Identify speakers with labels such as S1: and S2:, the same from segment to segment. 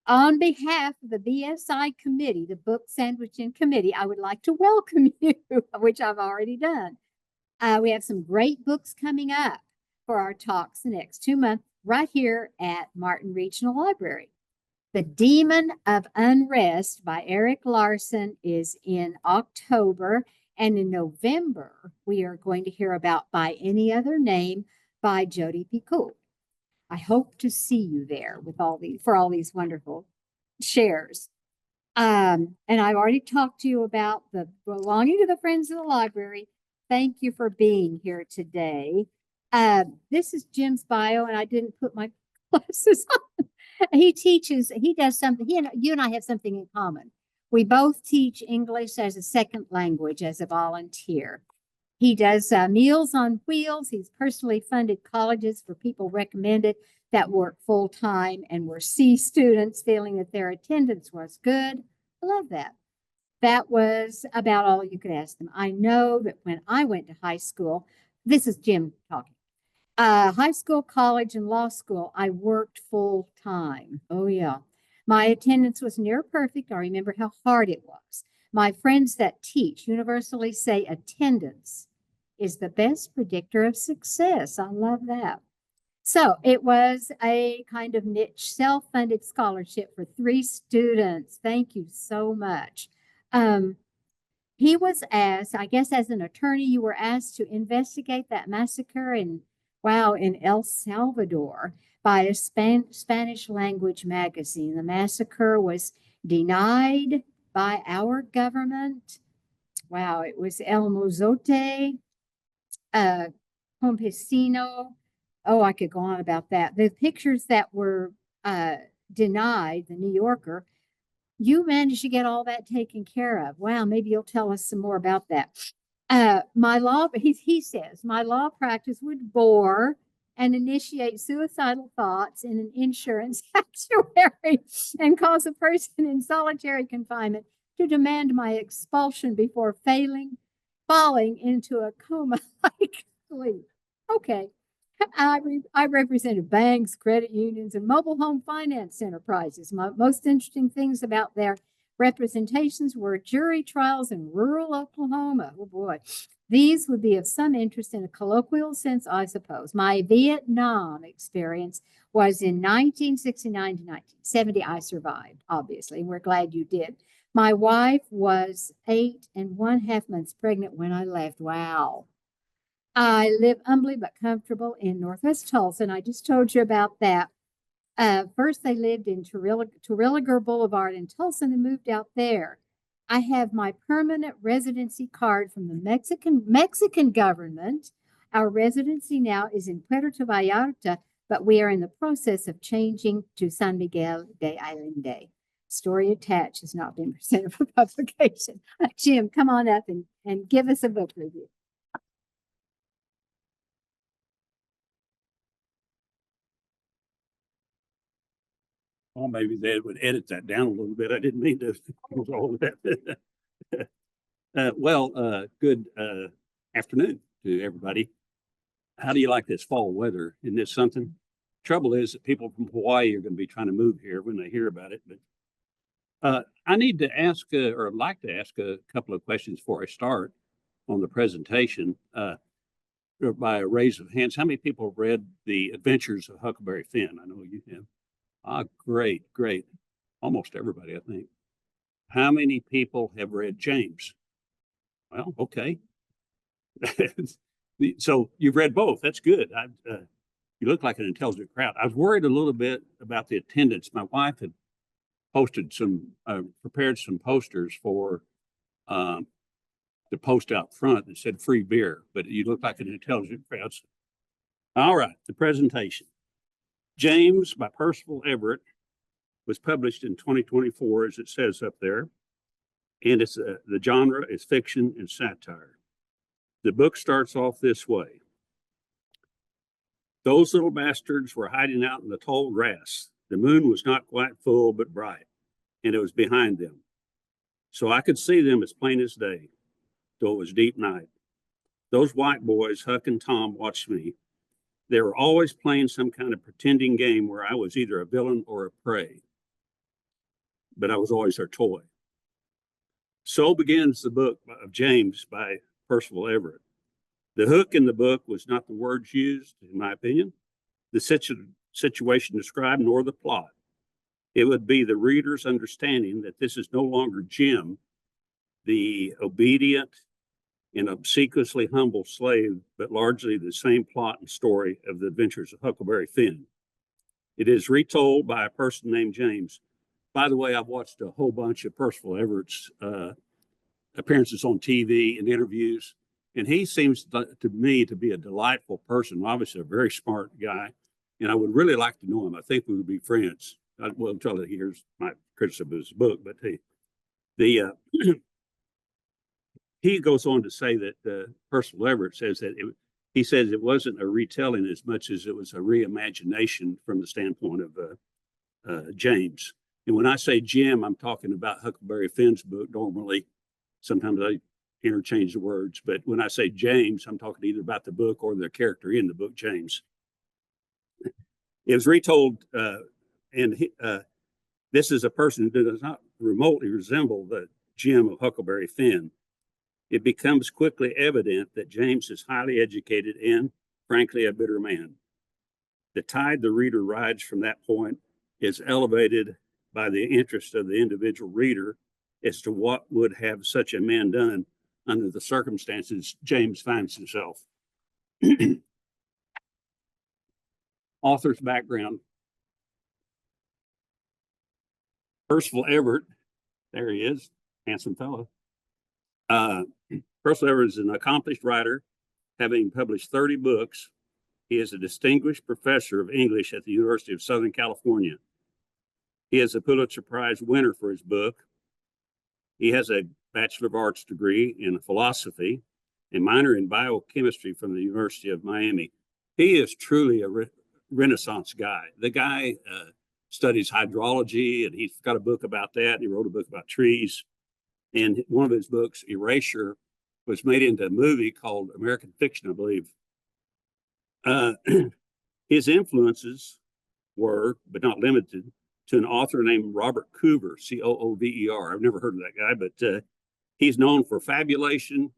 S1: On behalf of the BSI committee, the Book Sandwiching Committee, I would like to welcome you, which I've already done. We have some great books coming up for our talks the next 2 months right here at Martin Regional Library. The Demon of Unrest by Eric Larson is in October, and in November, we are going to hear about By Any Other Name by Jodi Picoult. I hope to see you there with all these wonderful shares. And I've already talked to you about the belonging to the Friends of the Library. Thank you for being here today. This is Jim's bio, and I didn't put my glasses on. He does something. You and I have something in common. We both teach English as a second language as a volunteer. He does Meals on Wheels. He's personally funded colleges for people recommended that work full time and were C students feeling that their attendance was good. I love that. That was about all you could ask them. I know that when I went to high school, this is Jim talking, high school, college, and law school, I worked full time. Oh, yeah. My attendance was near perfect. I remember how hard it was. My friends that teach universally say attendance is the best predictor of success. I love that. So it was a kind of niche self-funded scholarship for 3 students. Thank you so much. He was asked, I guess as an attorney, you were asked to investigate that massacre in El Salvador by a Spanish language magazine. The massacre was denied by our government. Wow, it was El Mozote, Campesino. Oh, I could go on about that. The pictures that were denied, the New Yorker, you managed to get all that taken care of. Wow, maybe you'll tell us some more about that. He says, my law practice would bore and initiate suicidal thoughts in an insurance actuary and cause a person in solitary confinement to demand my expulsion before falling into a coma-like sleep. Okay. I represented banks, credit unions, and mobile home finance enterprises. My most interesting things about their representations were jury trials in rural Oklahoma. Oh boy. These would be of some interest in a colloquial sense, I suppose. My Vietnam experience was in 1969 to 1970. I survived, obviously. We're glad you did. My wife was 8 1/2 months pregnant when I left. Wow. I live humbly but comfortable in Northwest Tulsa, and I just told you about that. First, they lived in Terwilliger Boulevard in Tulsa and moved out there. I have my permanent residency card from the Mexican government. Our residency now is in Puerto Vallarta, but we are in the process of changing to San Miguel de Allende. Story attached has not been presented for publication. Jim, come on up and give us a book review.
S2: Well, maybe they would edit that down a little bit. I didn't mean to do all that. Good afternoon to everybody. How do you like this fall weather? Isn't this something? Trouble is that people from Hawaii are going to be trying to move here when they hear about it. But I need to ask, or like to ask a couple of questions before I start on the presentation. By a raise of hands, how many people have read The Adventures of Huckleberry Finn? I know you have. Great. Almost everybody, I think. How many people have read James? Well, okay. So you've read both. That's good. You look like an intelligent crowd. I was worried a little bit about the attendance. My wife had prepared some posters for the post out front that said free beer, but you look like an intelligent crowd. All right, the presentation. James by Percival Everett was published in 2024, as it says up there. And it's the genre is fiction and satire. The book starts off this way. Those little bastards were hiding out in the tall grass. The moon was not quite full, but bright, and it was behind them. So I could see them as plain as day, though it was deep night. Those white boys, Huck and Tom, watched me. They were always playing some kind of pretending game where I was either a villain or a prey. but I was always her toy. So begins the book of James by Percival Everett. The hook in the book was not the words used, in my opinion, the situation described, nor the plot. It would be the reader's understanding that this is no longer Jim, the obedient and obsequiously humble slave, but largely the same plot and story of the adventures of Huckleberry Finn. It is retold by a person named James. By the way, I've watched a whole bunch of Percival Everett's appearances on TV and interviews, and he seems to me to be a delightful person, obviously a very smart guy, and I would really like to know him. I think we would be friends. Well, until he hears my criticism of his book, but he goes on to say that Percival Everett says that he says it wasn't a retelling as much as it was a reimagination from the standpoint of James. And when I say Jim, I'm talking about Huckleberry Finn's book. Normally, sometimes I interchange the words, but when I say James, I'm talking either about the book or the character in the book, James. It was retold, this is a person who does not remotely resemble the Jim of Huckleberry Finn. It becomes quickly evident that James is highly educated and, frankly, a bitter man. The tide the reader rides from that point is elevated by the interest of the individual reader as to what would have such a man done under the circumstances James finds himself. Author's background. Percival Everett, there he is, handsome fellow. Percival Everett is an accomplished writer, having published 30 books. He is a distinguished professor of English at the University of Southern California. He is a Pulitzer Prize winner for his book. He has a Bachelor of Arts degree in philosophy, a minor in biochemistry from the University of Miami. He is truly a Renaissance guy. The guy studies hydrology, and he's got a book about that. And he wrote a book about trees. And one of his books, Erasure, was made into a movie called American Fiction, I believe. His influences were, but not limited, to an author named Robert Coover, Coover. I've never heard of that guy, but he's known for fabulation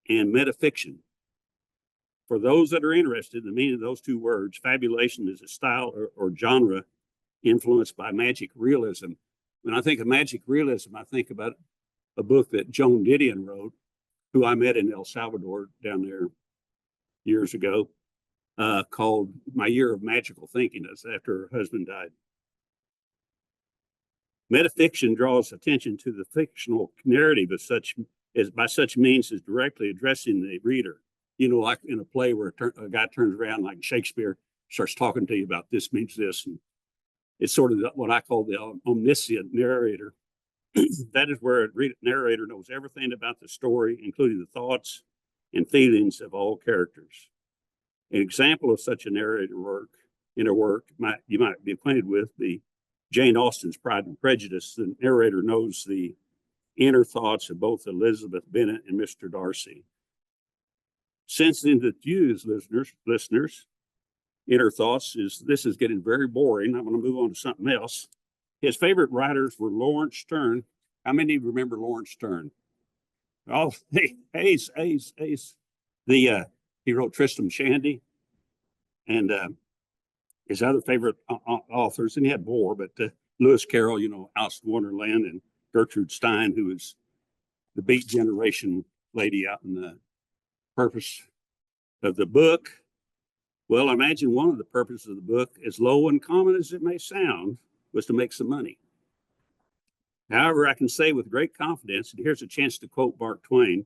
S2: and metafiction. For those that are interested in the meaning of those two words, fabulation is a style or genre influenced by magic realism. When I think of magic realism, I think about a book that Joan Didion wrote, who I met in El Salvador down there years ago, called My Year of Magical Thinking. That's after her husband died. Metafiction draws attention to the fictional narrative by such means as directly addressing the reader. You know, like in a play where a guy turns around, like Shakespeare, starts talking to you about this means this. And it's sort of what I call the omniscient narrator. That is where a narrator knows everything about the story, including the thoughts and feelings of all characters. An example of such a narrator in her work you might be acquainted with the Jane Austen's Pride and Prejudice. The narrator knows the inner thoughts of both Elizabeth Bennet and Mr. Darcy. Sensitive to you, listeners, inner thoughts this is getting very boring. I'm going to move on to something else. His favorite writers were Lawrence Stern. How many remember Lawrence Stern? Oh, Ace. He wrote Tristram Shandy, and his other favorite authors, and he had more, but Lewis Carroll, Alice in Wonderland, and Gertrude Stein, who was the Beat Generation lady out in the purpose of the book. Well, I imagine one of the purposes of the book, as low and common as it may sound, was to make some money. However, I can say with great confidence, and here's a chance to quote Mark Twain,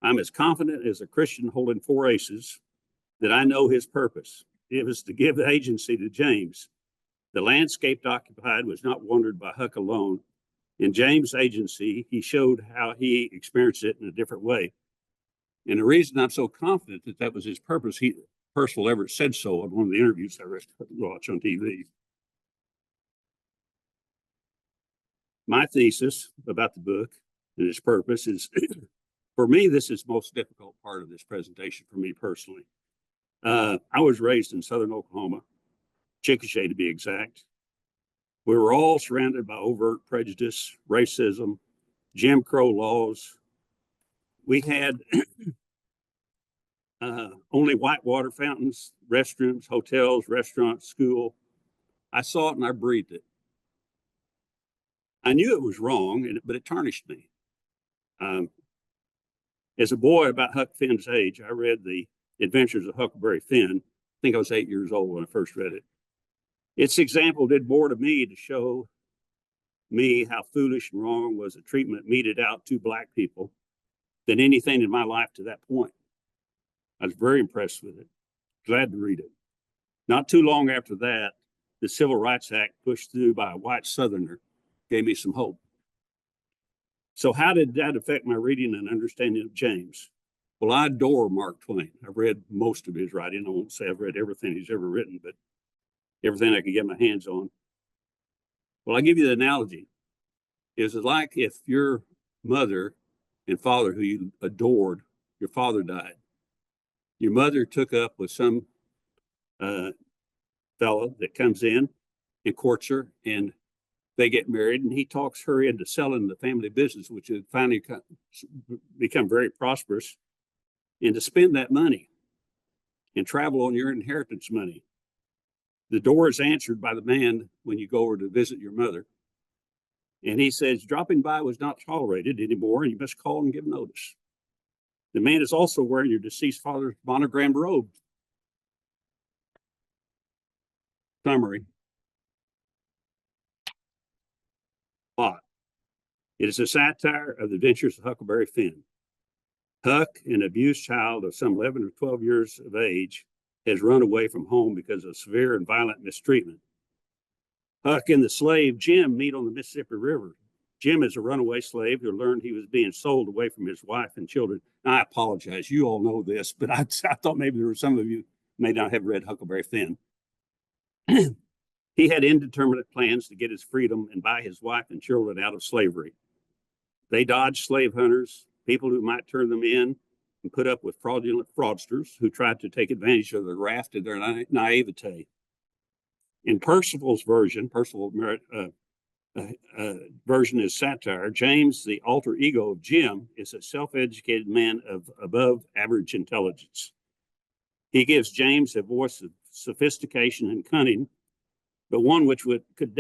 S2: I'm as confident as a Christian holding 4 aces that I know his purpose. It was to give the agency to James. The landscape occupied was not wandered by Huck alone. In James' agency, he showed how he experienced it in a different way. And the reason I'm so confident that that was his purpose, Percival Everett said so in one of the interviews I watched on TV. My thesis about the book and its purpose is, for me, this is the most difficult part of this presentation for me personally. I was raised in southern Oklahoma, Chickasha to be exact. We were all surrounded by overt prejudice, racism, Jim Crow laws. We had only white water fountains, restrooms, hotels, restaurants, school. I saw it and I breathed it. I knew it was wrong, but it tarnished me. As a boy about Huck Finn's age, I read The Adventures of Huckleberry Finn. I think I was 8 years old when I first read it. Its example did more to me to show me how foolish and wrong was the treatment meted out to Black people than anything in my life to that point. I was very impressed with it. Glad to read it. Not too long after that, the Civil Rights Act pushed through by a white Southerner gave me some hope. So how did that affect my reading and understanding of James? Well, I adore Mark Twain. I've read most of his writing. I won't say I've read everything he's ever written, but everything I could get my hands on. Well, I'll give you the analogy. It's like if your mother and father, who you adored, your father died. Your mother took up with some fellow that comes in and courts her, and they get married, and he talks her into selling the family business, which had finally become very prosperous, and to spend that money and travel on your inheritance money. The door is answered by the man when you go over to visit your mother. And he says, dropping by was not tolerated anymore, and you must call and give notice. The man is also wearing your deceased father's monogrammed robe. Summary. Plot. It is a satire of the adventures of Huckleberry Finn. Huck, an abused child of some 11 or 12 years of age, has run away from home because of severe and violent mistreatment. Huck and the slave Jim meet on the Mississippi River. Jim is a runaway slave who learned he was being sold away from his wife and children. Now, I apologize. You all know this, but I thought maybe there were some of you may not have read Huckleberry Finn. He had indeterminate plans to get his freedom and buy his wife and children out of slavery. They dodged slave hunters, people who might turn them in, and put up with fraudulent fraudsters who tried to take advantage of their graft and their naivete. In Percival's version, version is satire. James, the alter ego of Jim, is a self-educated man of above average intelligence. He gives James a voice of sophistication and cunning, but one which could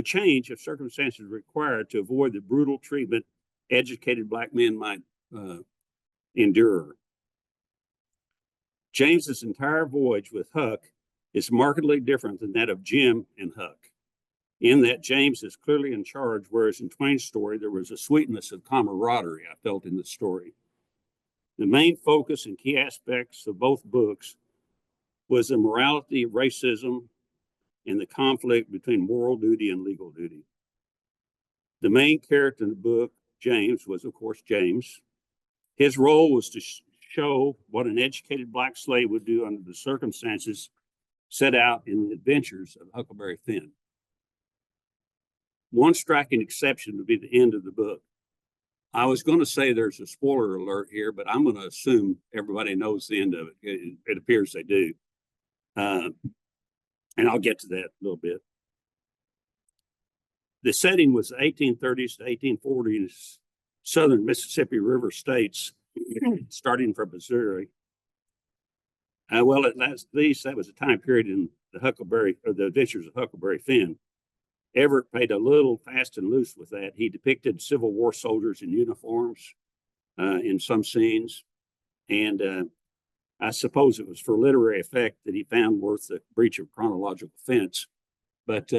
S2: change if circumstances required to avoid the brutal treatment educated Black men might endure. James's entire voyage with Huck is markedly different than that of Jim and Huck, in that James is clearly in charge, whereas in Twain's story, there was a sweetness of camaraderie I felt in the story. The main focus and key aspects of both books was the morality of racism and the conflict between moral duty and legal duty. The main character in the book, James, was of course James. His role was to show what an educated Black slave would do under the circumstances set out in the adventures of Huckleberry Finn. One striking exception would be the end of the book. I was going to say there's a spoiler alert here, but I'm going to assume everybody knows the end of it. It appears they do. And I'll get to that a little bit. The setting was the 1830s to 1840s southern Mississippi River states, starting from Missouri. Well, at least that was a time period in the Adventures of Huckleberry Finn. Everett played a little fast and loose with that. He depicted Civil War soldiers in uniforms in some scenes. And I suppose it was for literary effect that he found worth the breach of chronological fence. But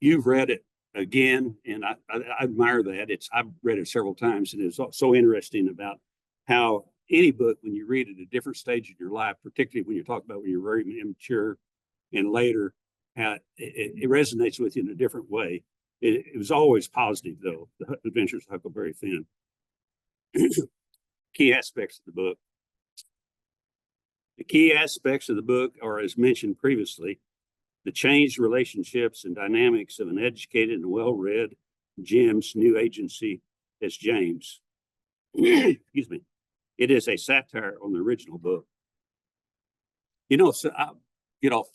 S2: you've read it again, and I admire that. I've read it several times, and it's so interesting about how any book, when you read it at a different stage in your life, particularly when you talk about when you're very immature and later, how it resonates with you in a different way. It was always positive, though, The Adventures of Huckleberry Finn. Key aspects of the book. The key aspects of the book are, as mentioned previously, the changed relationships and dynamics of an educated and well-read Jim's new agency as James. Excuse me. It is a satire on the original book. So I'll get off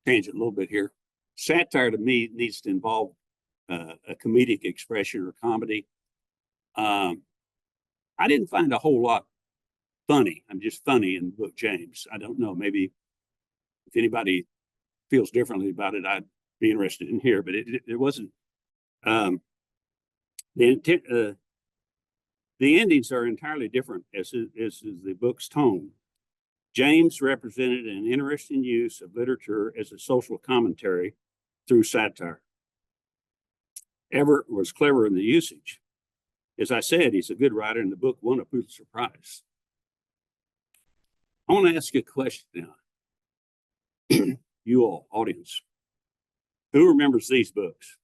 S2: tangent a little bit here. Satire to me needs to involve a comedic expression or comedy. I didn't find a whole lot funny. I'm just funny in the book James. I don't know. Maybe if anybody feels differently about it, I'd be interested in here. But it wasn't. The endings are entirely different as is the book's tone. James represented an interesting use of literature as a social commentary through satire. Everett was clever in the usage. As I said, he's a good writer, and the book won a Pulitzer Prize. I want to ask you a question now. You all, audience. Who remembers these books?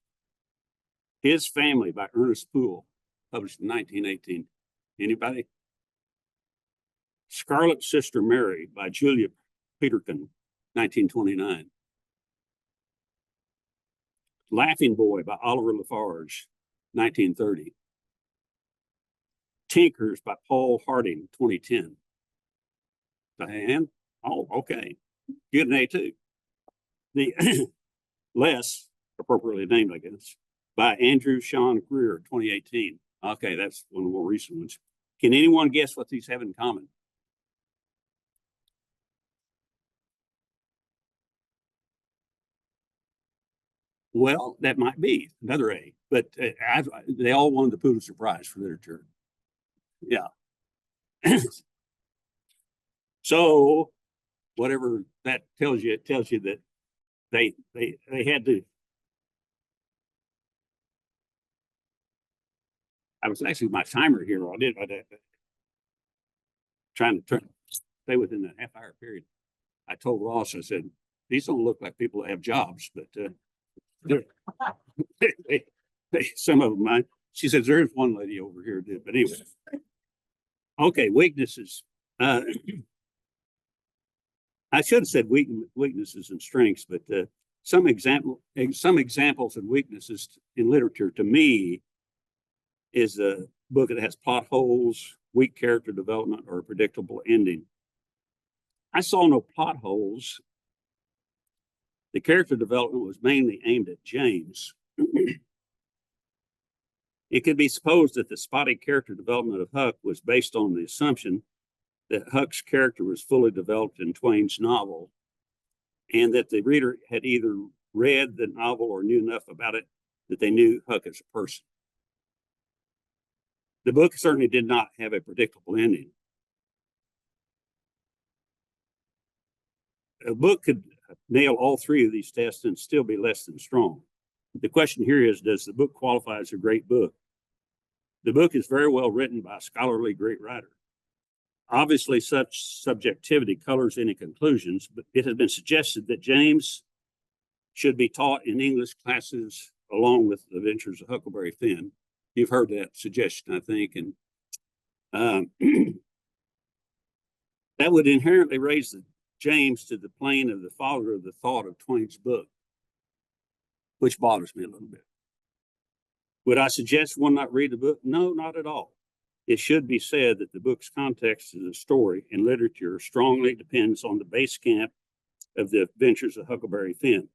S2: His Family by Ernest Poole, published in 1918. Anybody? Scarlet Sister Mary by Julia Peterkin, 1929. Laughing Boy by Oliver Lafarge, 1930. Tinkers by Paul Harding, 2010. Diane? Oh, okay. Get an A too. The Less, appropriately named, I guess, by Andrew Sean Greer, 2018. Okay, that's one of the more recent ones. Can anyone guess what these have in common? Well, that might be another A, but they all won the Pulitzer Prize for literature. Yeah. So whatever that tells you, it tells you that they had to. I was actually my timer here. I did trying to stay within that half-hour period. I told Ross, I said, these don't look like people that have jobs, but some of them might. She says, there's one lady over here did, but anyway. Okay, weaknesses. I should have said weaknesses and strengths, but some examples of weaknesses in literature to me is a book that has plot holes, weak character development, or a predictable ending. I saw no plot holes. The character development was mainly aimed at James. It could be supposed that the spotty character development of Huck was based on the assumption that Huck's character was fully developed in Twain's novel, and that the reader had either read the novel or knew enough about it that they knew Huck as a person. The book certainly did not have a predictable ending. A book could nail all three of these tests and still be less than strong. The question here is, does the book qualify as a great book? The book is very well written by a scholarly great writer. Obviously, such subjectivity colors any conclusions, but it has been suggested that James should be taught in English classes along with The Adventures of Huckleberry Finn. You've heard that suggestion, I think, and that would inherently raise James to the plane of the father of the thought of Twain's book, which bothers me a little bit. Would I suggest one not read the book? No, not at all. It should be said that the book's context as a story in literature strongly depends on the base camp of The Adventures of Huckleberry Finn.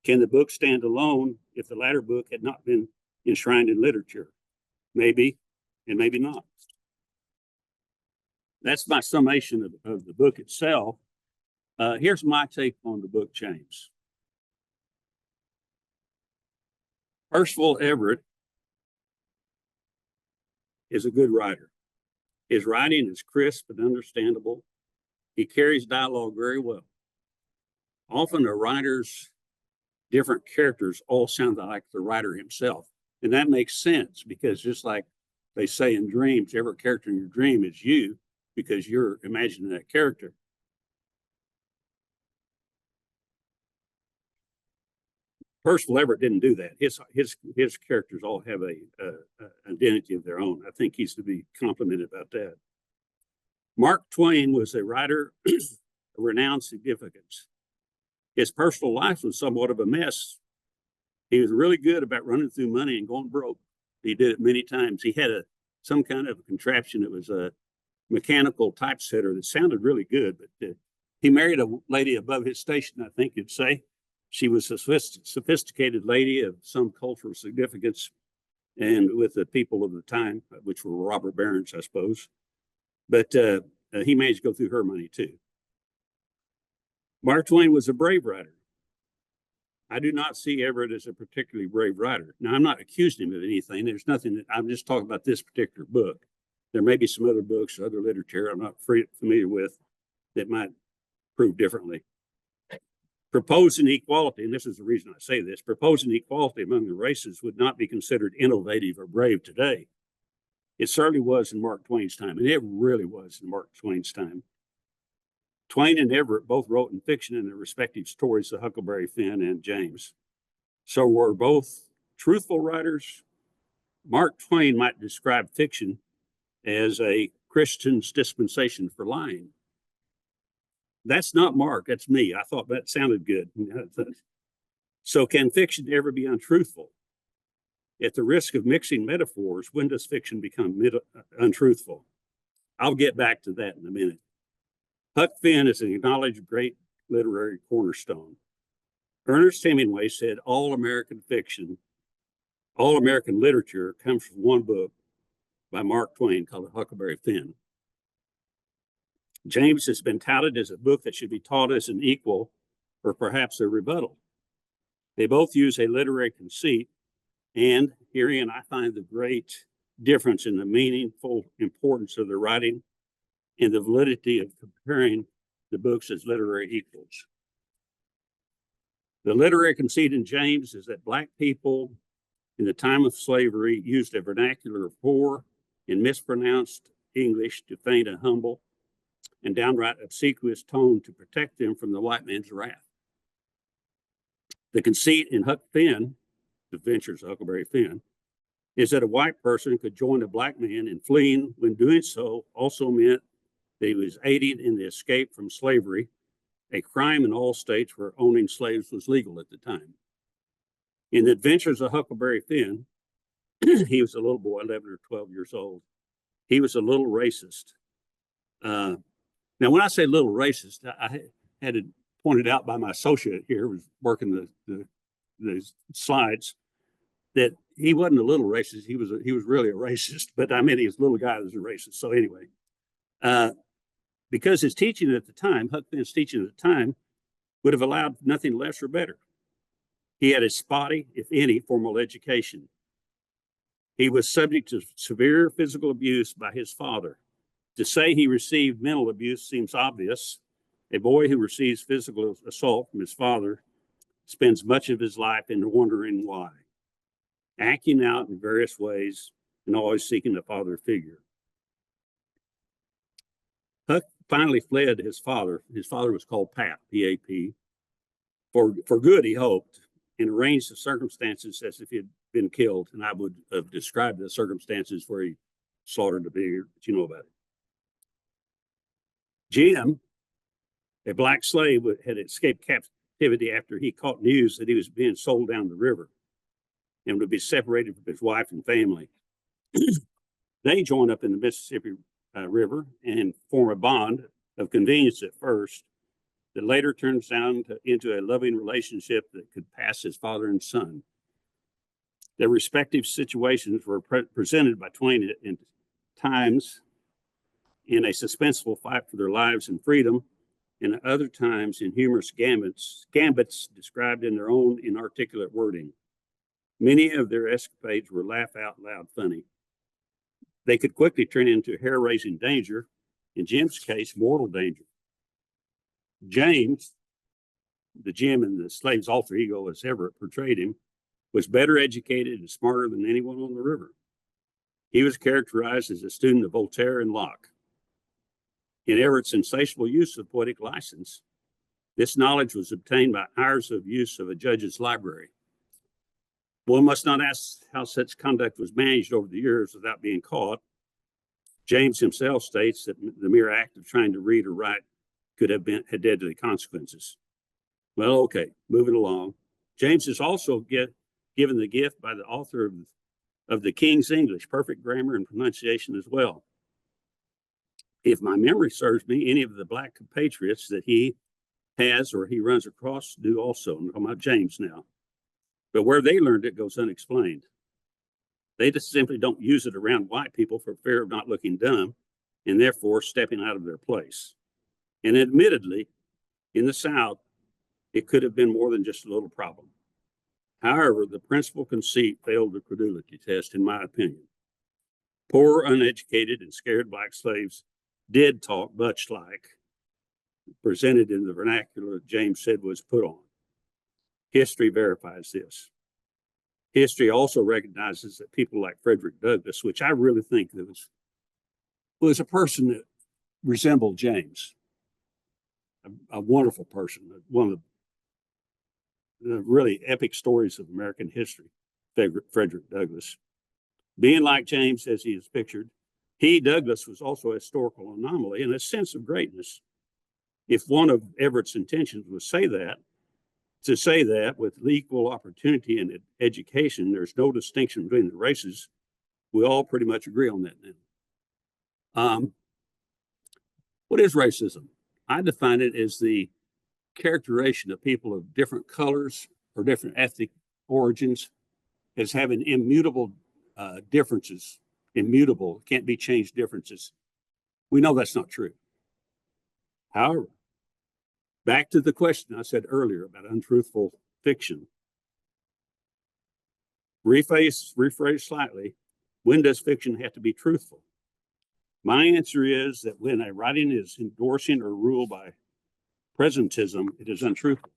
S2: Can the book stand alone if the latter book had not been enshrined in literature? Maybe, and maybe not. That's my summation of the book itself. Here's my take on the book, James. Percival Everett is a good writer. His writing is crisp and understandable. He carries dialogue very well. Often a writer's different characters all sound like the writer himself. And that makes sense because just like they say in dreams, every character in your dream is you because you're imagining that character. Percival Everett didn't do that. His characters all have a identity of their own. I think he's to be complimented about that. Mark Twain was a writer of renowned significance. His personal life was somewhat of a mess. He was really good about running through money and going broke. He did it many times. He had some kind of a contraption. It was a mechanical typesetter that sounded really good, but he married a lady above his station, I think you'd say. She was a sophisticated lady of some cultural significance and with the people of the time, which were robber barons, I suppose. But he managed to go through her money too. Mark Twain was a brave writer. I do not see Everett as a particularly brave writer. Now, I'm not accusing him of anything. There's nothing that I'm just talking about this particular book. There may be some other books or other literature I'm not familiar with that might prove differently. Proposing equality, and this is the reason I say this, proposing equality among the races would not be considered innovative or brave today. It certainly was in Mark Twain's time, and it really was in Mark Twain's time. Twain and Everett both wrote in fiction in their respective stories of Huckleberry Finn and James. So were both truthful writers. Mark Twain might describe fiction as a Christian's dispensation for lying. That's not Mark, that's me. I thought that sounded good. So can fiction ever be untruthful? At the risk of mixing metaphors, when does fiction become untruthful? I'll get back to that in a minute. Huck Finn is an acknowledged great literary cornerstone. Ernest Hemingway said all American fiction, all American literature comes from one book by Mark Twain called Huckleberry Finn. James has been touted as a book that should be taught as an equal or perhaps a rebuttal. They both use a literary conceit, and herein I find the great difference in the meaningful importance of the writing and the validity of comparing the books as literary equals. The literary conceit in James is that Black people in the time of slavery used a vernacular of poor and mispronounced English to feign a humble and downright obsequious tone to protect them from the white man's wrath. The conceit in Huck Finn, The Adventures of Huckleberry Finn, is that a white person could join a Black man in fleeing when doing so also meant that he was aiding in the escape from slavery, a crime in all states where owning slaves was legal at the time. In The Adventures of Huckleberry Finn, he was a little boy, 11 or 12 years old. He was a little racist. Now, when I say little racist, I had it pointed out by my associate here, who was working the slides, that he wasn't a little racist. He was really a racist, but I mean, he was a little guy that was a racist. So anyway, because his teaching at the time, Huck Finn's teaching at the time, would have allowed nothing less or better. He had a spotty, if any, formal education. He was subject to severe physical abuse by his father. To say he received mental abuse seems obvious. A boy who receives physical assault from his father spends much of his life in wondering why, acting out in various ways and always seeking a father figure. Huck finally fled his father. His father was called Pap, P-A-P, for good, he hoped, and arranged the circumstances as if he had been killed. And I would have described the circumstances where he slaughtered the pig, but you know about it. Jim, a Black slave, had escaped captivity after he caught news that he was being sold down the river and would be separated from his wife and family. They join up in the Mississippi River and form a bond of convenience at first that later turns down into a loving relationship that could pass as father and son. Their respective situations were presented by Twain in times in a suspenseful fight for their lives and freedom, and at other times in humorous gambits described in their own inarticulate wording. Many of their escapades were laugh out loud funny. They could quickly turn into hair-raising danger, in Jim's case, mortal danger. James, the Jim in the slave's alter ego as Everett portrayed him, was better educated and smarter than anyone on the river. He was characterized as a student of Voltaire and Locke. In Everett's insatiable use of poetic license, this knowledge was obtained by hours of use of a judge's library. One must not ask how such conduct was managed over the years without being caught. James himself states that the mere act of trying to read or write could have had deadly consequences. Well, okay, moving along. James is also given the gift by the author of the King's English, perfect grammar and pronunciation as well. If my memory serves me, any of the Black compatriots that he has or he runs across do also. I'm talking about James now. But where they learned it goes unexplained. They just simply don't use it around white people for fear of not looking dumb and therefore stepping out of their place. And admittedly, in the South, it could have been more than just a little problem. However, the principal conceit failed the credulity test, in my opinion. Poor, uneducated, and scared black slaves did talk much like presented in the vernacular that James said was put on. History verifies this. History also recognizes that people like Frederick Douglass, which I really think that was a person that resembled James, a wonderful person, one of the really epic stories of American history, Frederick Douglass. Being like James, as he is pictured, Douglass, was also a historical anomaly and a sense of greatness. If one of Everett's intentions was to say that with equal opportunity and education, there's no distinction between the races, we all pretty much agree on that now. What is racism? I define it as the characterization of people of different colors or different ethnic origins as having immutable differences, immutable, can't be changed differences. We know that's not true. However, back to the question I said earlier about untruthful fiction. Rephrase slightly, when does fiction have to be truthful? My answer is that when a writing is endorsing or ruled by presentism, it is untruthful.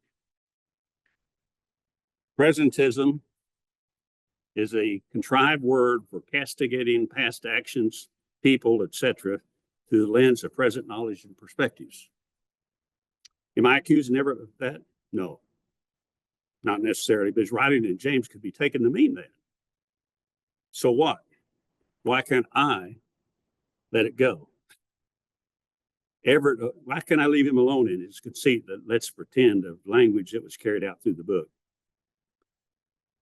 S2: Presentism is a contrived word for castigating past actions, people, etc., through the lens of present knowledge and perspectives. Am I accusing Everett of that? No, not necessarily, but his writing in James could be taken to mean that. So what? Why can't I let it go? Everett, why can't I leave him alone in his conceit that let's pretend of language that was carried out through the book?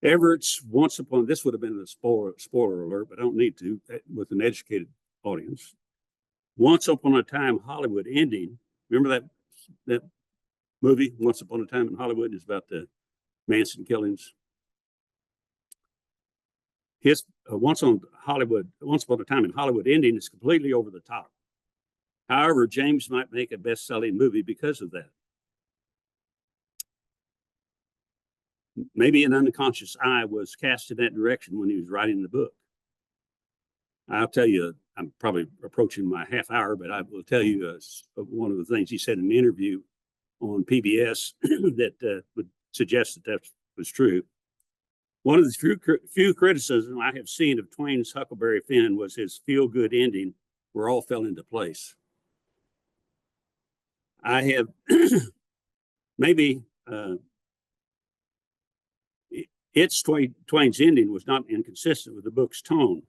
S2: Everett's once upon, this would have been a spoiler alert, but I don't need to with an educated audience. Once Upon a Time Hollywood ending, remember that movie, Once Upon a Time in Hollywood, is about the Manson killings. His Once Upon a Time in Hollywood ending is completely over the top. However, James might make a best-selling movie because of that. Maybe an unconscious eye was cast in that direction when he was writing the book. I'll tell you, I'm probably approaching my half hour, but I will tell you one of the things he said in an interview on PBS that would suggest that was true. One of the few criticisms I have seen of Twain's Huckleberry Finn was his feel-good ending where all fell into place. I have maybe Twain's ending was not inconsistent with the book's tone.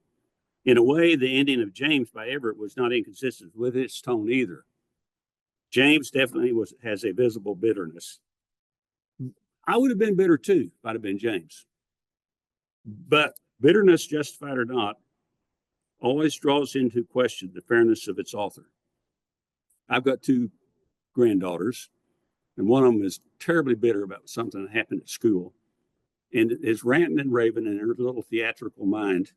S2: In a way, the ending of James by Everett was not inconsistent with its tone either. James definitely has a visible bitterness. I would have been bitter too if I'd have been James. But bitterness, justified or not, always draws into question the fairness of its author. I've got two granddaughters, and one of them is terribly bitter about something that happened at school and is ranting and raving in her little theatrical mind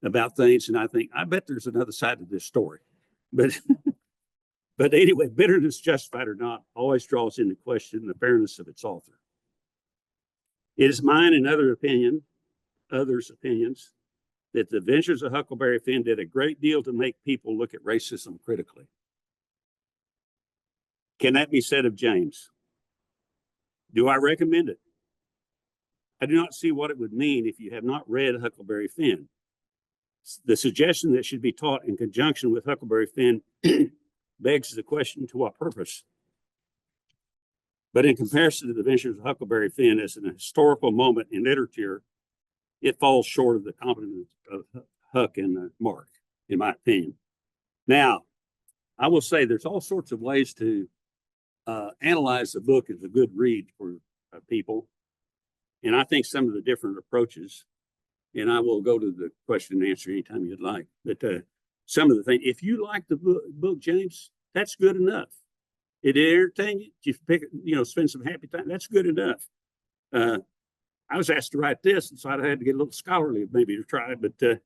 S2: about things. And I think, I bet there's another side to this story. But anyway, bitterness, justified or not, always draws into question the fairness of its author. It is mine and others' opinions that the Adventures of Huckleberry Finn did a great deal to make people look at racism critically. Can that be said of James? Do I recommend it? I do not see what it would mean if you have not read Huckleberry Finn. The suggestion that should be taught in conjunction with Huckleberry Finn begs the question, to what purpose? But in comparison to the Adventures of Huckleberry Finn as an historical moment in literature, it falls short of the competence of Huck and Mark, in my opinion. Now, I will say there's all sorts of ways to analyze the book as a good read for people. And I think some of the different approaches, and I will go to the question and answer anytime you'd like, but some of the things, if you like the book, James, that's good enough. Did it entertain you? Did you pick, spend some happy time? That's good enough. I was asked to write this, and so I had to get a little scholarly maybe to try it. But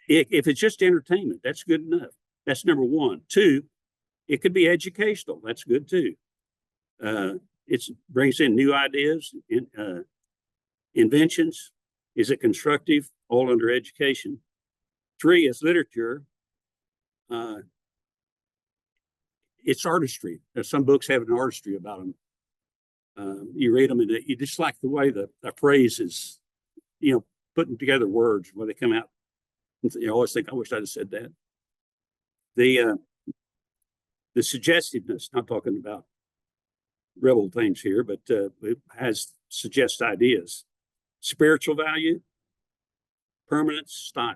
S2: if it's just entertainment, that's good enough. That's number one. Two, it could be educational. That's good too. It brings in new ideas, inventions. Is it constructive? All under education. Three is literature. It's artistry. Some books have an artistry about them. You read them and you just like the way the phrase is, putting together words when they come out. You always think, I wish I'd have said that. The suggestiveness, not talking about rebel things here, but it suggests ideas. Spiritual value, permanence, style.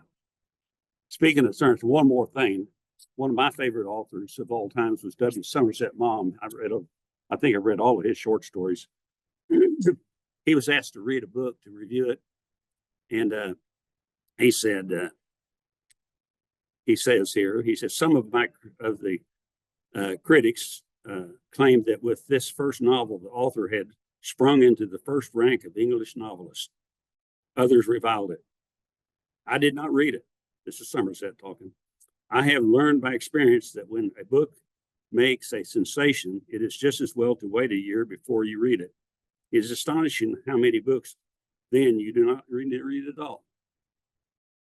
S2: Speaking of terms, one more thing. One of my favorite authors of all times was W. Somerset Maugham. I think I read all of his short stories. He was asked to read a book to review it, and he said, some of the critics claimed that with this first novel, the author had sprung into the first rank of English novelists. Others reviled it. I did not read it. This is Somerset talking. I have learned by experience that when a book makes a sensation, it is just as well to wait a year before you read it. It is astonishing how many books then you do not read at all.